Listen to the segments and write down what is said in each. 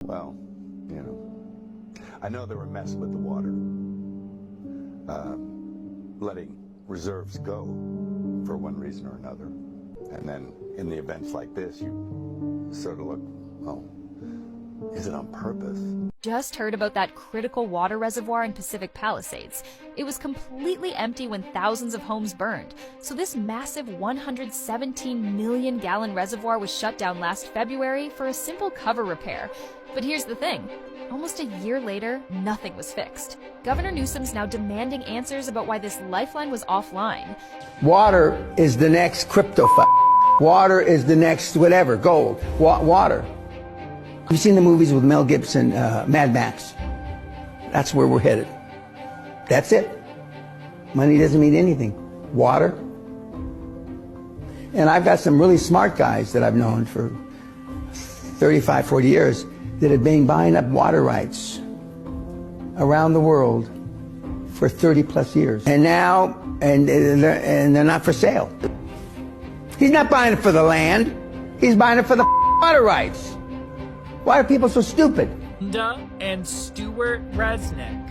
Well, I know they were messing with the water, letting reserves go for one reason or another. And then in the events like this, you sort of look, well, is it on purpose? Just heard about that critical water reservoir in Pacific Palisades. It was completely empty when thousands of homes burned. So this massive 117 million gallon reservoir was shut down last February for a simple cover repair. But here's the thing. Almost a year later, nothing was fixed. Governor Newsom's now demanding answers about why this lifeline was offline. Water is the next crypto. Water is the next whatever, gold. Water. You've seen the movies with Mel Gibson, Mad Max. That's where we're headed. That's it. Money doesn't mean anything. Water. And I've got some really smart guys that I've known for 35, 40 years that have been buying up water rights around the world for 30 plus years. And now, and they're not for sale. He's not buying it for the land. He's buying it for the water rights. Why are people so stupid? Linda and Stuart Resnick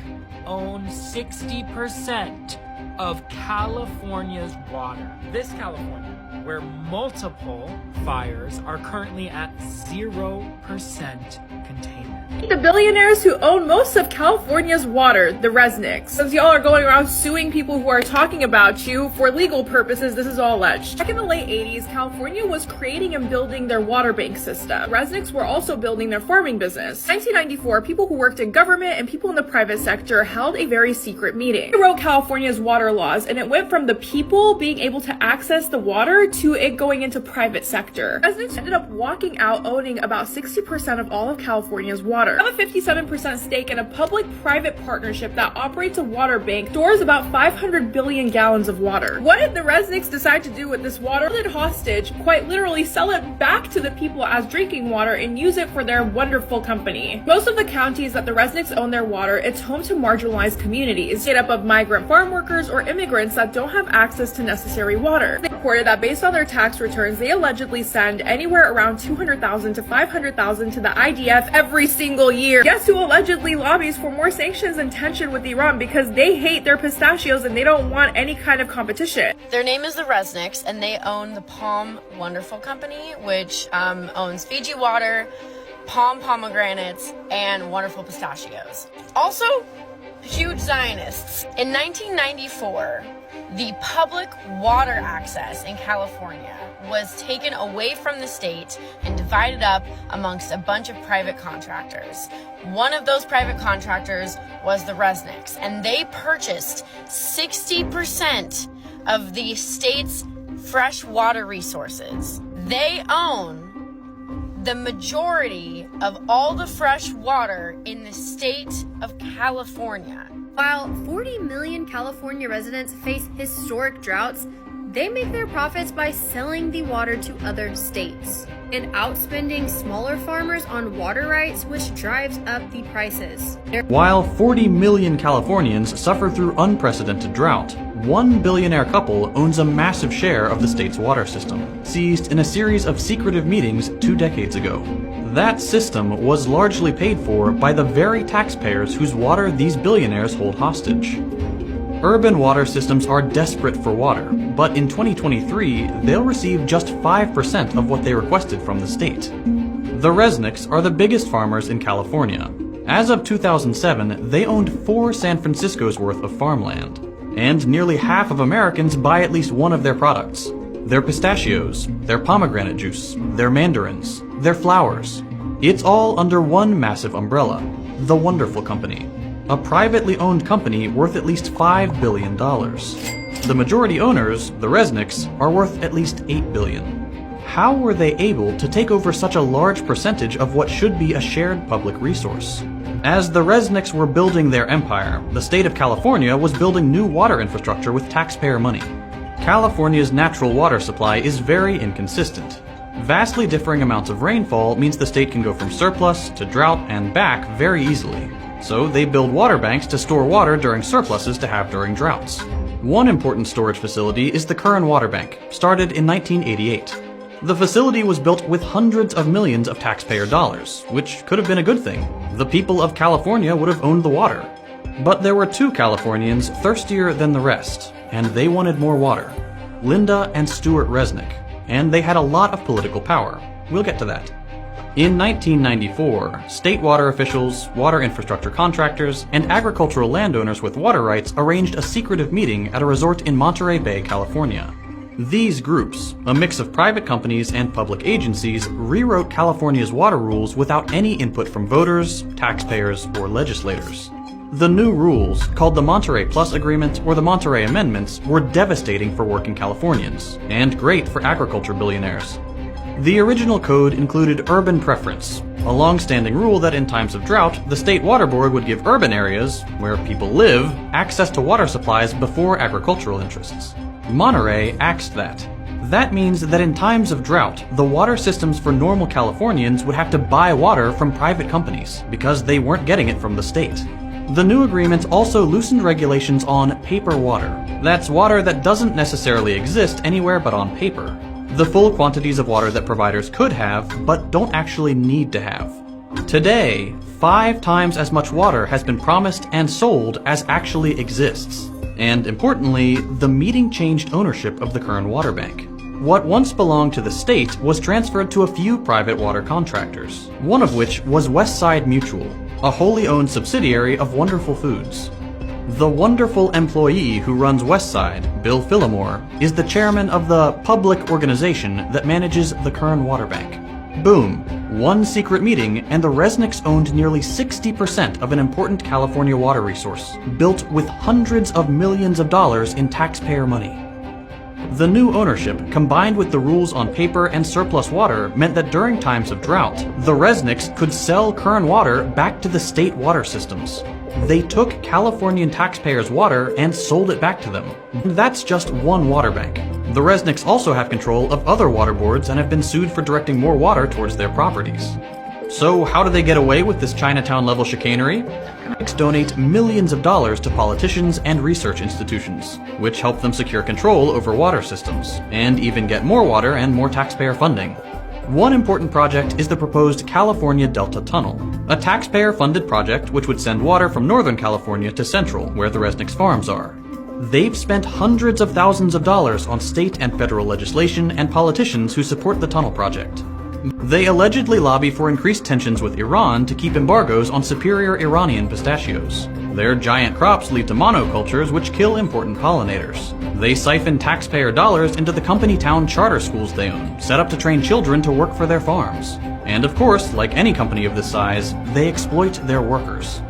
own 60% of California's water. This California, where multiple fires are currently at 0% containment. The billionaires who own most of California's water, the Resnicks. Since y'all are going around suing people who are talking about you for legal purposes, this is all alleged. Back in the late 80s, California was creating and building their water bank system. Resnicks were also building their farming business. In 1994, people who worked in government and people in the private sector held a very secret meeting. They wrote California's water laws, and it went from the people being able to access the water to it going into private sector. Resnicks ended up walking out owning about 60% of all of California's water. They have a 57% stake in a public-private partnership that operates a water bank, stores about 500 billion gallons of water. What did the Resnicks decide to do with this water? Hold it hostage, quite literally sell it back to the people as drinking water and use it for their wonderful company. Most of the counties that the Resnicks own their water, it's home to marginalized communities, made up of migrant farm workers or immigrants that don't have access to necessary water. They reported that based on their tax returns, they allegedly send anywhere around $200,000 to $500,000 to the IDF every single year. Guess who allegedly lobbies for more sanctions and tension with Iran because they hate their pistachios and they don't want any kind of competition. Their name is the Resnicks, and they own the Palm Wonderful Company, which owns Fiji water, Palm pomegranates, and Wonderful pistachios. Also, huge Zionists. In 1994, the public water access in California was taken away from the state and divided up amongst a bunch of private contractors. One of those private contractors was the Resnicks, and they purchased 60% of the state's fresh water resources. They own the majority of all the fresh water in the state of California. While 40 million California residents face historic droughts, they make their profits by selling the water to other states and outspending smaller farmers on water rights, which drives up the prices. While 40 million Californians suffer through unprecedented drought, one billionaire couple owns a massive share of the state's water system, seized in a series of secretive meetings 2 decades ago. That system was largely paid for by the very taxpayers whose water these billionaires hold hostage. Urban water systems are desperate for water, but in 2023, they'll receive just 5% of what they requested from the state. The Resnicks are the biggest farmers in California. As of 2007, they owned 4 San Francisco's worth of farmland, and nearly half of Americans buy at least one of their products. Their pistachios, their pomegranate juice, their mandarins, their flowers. It's all under one massive umbrella, the Wonderful Company, a privately owned company worth at least $5 billion. The majority owners, the Resnicks, are worth at least $8 billion. How were they able to take over such a large percentage of what should be a shared public resource? As the Resnicks were building their empire, the state of California was building new water infrastructure with taxpayer money. California's natural water supply is very inconsistent. Vastly differing amounts of rainfall means the state can go from surplus to drought and back very easily. So they build water banks to store water during surpluses to have during droughts. One important storage facility is the Curran Water Bank, started in 1988. The facility was built with hundreds of millions of taxpayer dollars, which could have been a good thing. The people of California would have owned the water. But there were two Californians thirstier than the rest, and they wanted more water. Linda and Stuart Resnick, and they had a lot of political power. We'll get to that. In 1994, state water officials, water infrastructure contractors, and agricultural landowners with water rights arranged a secretive meeting at a resort in Monterey Bay, California. These groups, a mix of private companies and public agencies, rewrote California's water rules without any input from voters, taxpayers, or legislators. The new rules, called the Monterey Plus Agreement or the Monterey Amendments, were devastating for working Californians, and great for agriculture billionaires. The original code included urban preference, a long-standing rule that in times of drought, the state water board would give urban areas, where people live, access to water supplies before agricultural interests. Monterey axed that. That means that in times of drought, the water systems for normal Californians would have to buy water from private companies, because they weren't getting it from the state. The new agreement also loosened regulations on paper water. That's water that doesn't necessarily exist anywhere but on paper. The full quantities of water that providers could have, but don't actually need to have. Today, 5 times as much water has been promised and sold as actually exists. And importantly, the meeting changed ownership of the Kern Water Bank. What once belonged to the state was transferred to a few private water contractors, one of which was Westside Mutual, a wholly owned subsidiary of Wonderful Foods. The wonderful employee who runs Westside, Bill Phillimore, is the chairman of the public organization that manages the Kern Water Bank. Boom. One secret meeting and the Resnicks owned nearly 60% of an important California water resource, built with hundreds of millions of dollars in taxpayer money. The new ownership, combined with the rules on paper and surplus water, meant that during times of drought, the Resnicks could sell Kern water back to the state water systems. They took Californian taxpayers' water and sold it back to them. And that's just one water bank. The Resnicks also have control of other water boards and have been sued for directing more water towards their properties. So how do they get away with this Chinatown-level chicanery? Resnicks donate millions of dollars to politicians and research institutions, which help them secure control over water systems, and even get more water and more taxpayer funding. One important project is the proposed California Delta Tunnel, a taxpayer-funded project which would send water from Northern California to Central, where the Resnicks farms are. They've spent hundreds of thousands of dollars on state and federal legislation and politicians who support the tunnel project. They allegedly lobby for increased tensions with Iran to keep embargoes on superior Iranian pistachios. Their giant crops lead to monocultures which kill important pollinators. They siphon taxpayer dollars into the company town charter schools they own, set up to train children to work for their farms. And of course, like any company of this size, they exploit their workers.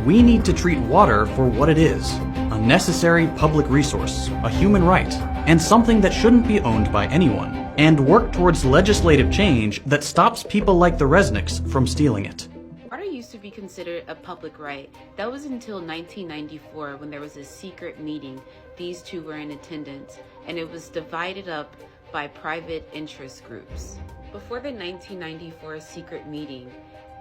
We need to treat water for what it is, a necessary public resource, a human right, and something that shouldn't be owned by anyone, and work towards legislative change that stops people like the Resnicks from stealing it. Water used to be considered a public right. That was until 1994 when there was a secret meeting. These two were in attendance, and it was divided up by private interest groups. Before the 1994 secret meeting,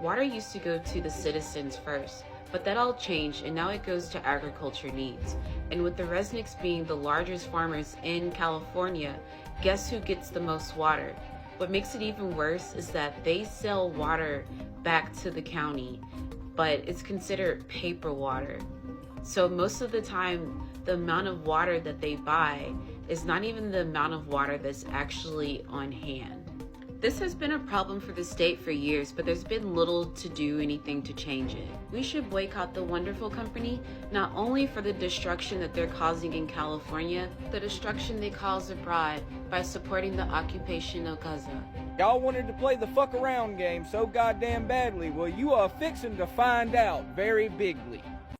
water used to go to the citizens first. But that all changed, and now it goes to agriculture needs. And with the Resnicks being the largest farmers in California, guess who gets the most water? What makes it even worse is that they sell water back to the county, but it's considered paper water. So most of the time, the amount of water that they buy is not even the amount of water that's actually on hand. This has been a problem for the state for years, but there's been little to do anything to change it. We should boycott the Wonderful Company, not only for the destruction that they're causing in California, the destruction they cause abroad by supporting the occupation of Gaza. Y'all wanted to play the fuck around game so goddamn badly. Well, you are fixing to find out very bigly.